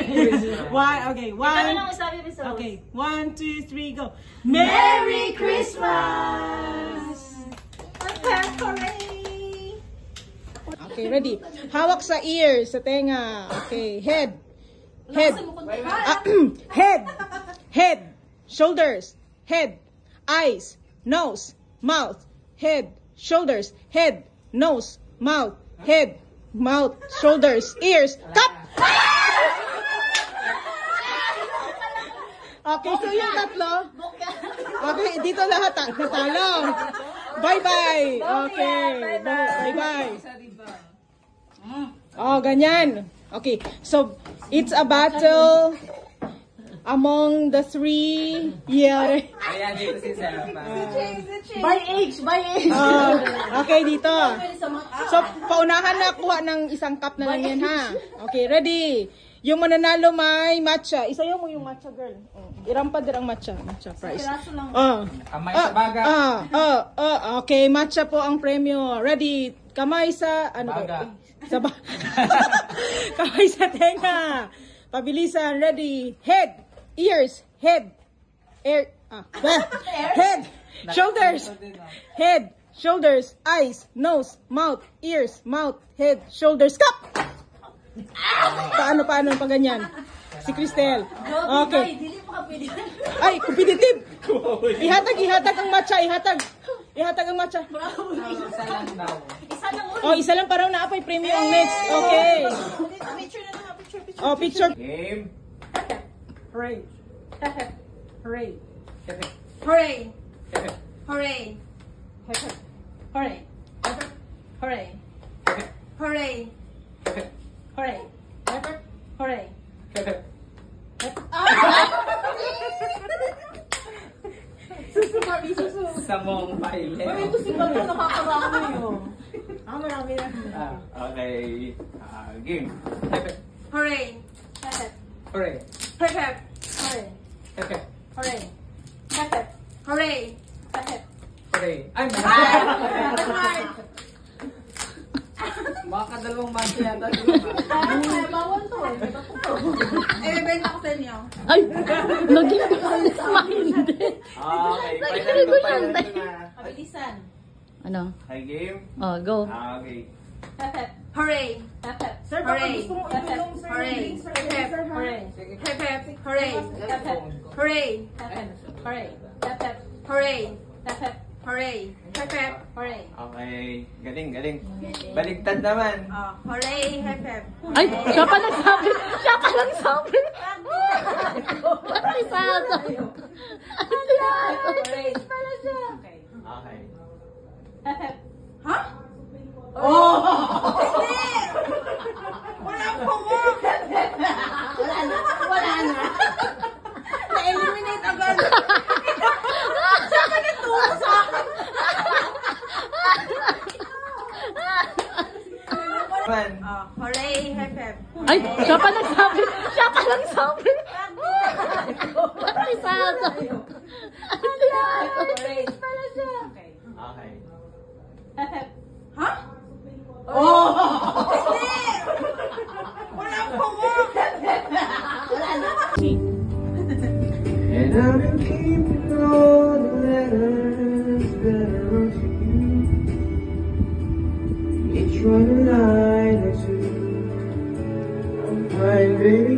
Okay, one. Okay, 1, 2, 3, go. Merry Christmas! Hooray! Okay, ready. Hawak sa ears, sa tenga. Okay, head. Head. Head. Head. Shoulders. Head. Eyes. Nose. Mouth. Head. Shoulders. Head. Nose. Mouth. Head. Mouth. Shoulders. Ears. Cup! Okay, so yung tatlo. Okay, dito lahat natalo. Bye-bye. Okay. Bye-bye. Oh, ganyan. Okay, so it's a battle among the three. Yeah. Ayan, dito si Sarah. By age. Okay, dito. So, paunahan na kuha ng isang cup na lang yan, ha? Okay, ready? Yung mananalo may matcha. Isayaw mo yung matcha, girl. Irampad din ang matcha. Matcha prize. Kamay sa baga. Okay, matcha po ang premyo. Ready? Kamay sa... Ano baga. Sa baga. Kamay sa tenga. Pabilisan. Ready? Head. Ears. Head. Head. Shoulders. Head. Shoulders. Eyes. Nose. Mouth. Ears. Mouth. Head. Shoulders. Cup! Paano pa ganyan? Si Cristel. Okay. Ay, competitive. Ihatag ang matcha, ihatag ang matcha. Isa lang daw. Oh, isa lang para na apay premium ang next. Okay. Oh, picture. Game. Hooray. Hooray. Hooray. Hooray. Hooray. Hooray. Hooray. Hooray. Hooray. Samong paile. Ito si Bato nakakarami yun. Marami na. Okay. Game. Hooray. Hooray. Hooray. Hooray. Hooray. Hooray. Hooray. Ay, baka dalawang match yata. Bawal to eh. Benta ko sa inyo. Ay, naging minded. Okay, final to na. Pabilisan. Ano? Hi, game. Oh, go. Okay. Hooray. Sir, baka gusto mo itulong sir. Hooray. Hooray. Hooray. Hooray. Hooray. Hooray. Hooray. Hooray. Okay. Galing. Baligtad naman. Hooray. Ay, siya pa nagsabi. Siya pa nagsabi. Ay, sada. Hooray. Pala siya. Okay. Ha? Oh! Wala po mo! Wala na. Na-eliminate agad. Siya pa nagturo sa akin. Hooray, hep. Ay, siya pa nagsabi. Siya pa nagsabi. Ay, sada. Hooray. Pala siya. Okay. Ha? Oh! Hindi! Wala po mo! Wala na. And I've been keeping all the letters that I wrote to you. Each one a line or two. I'm fine, baby.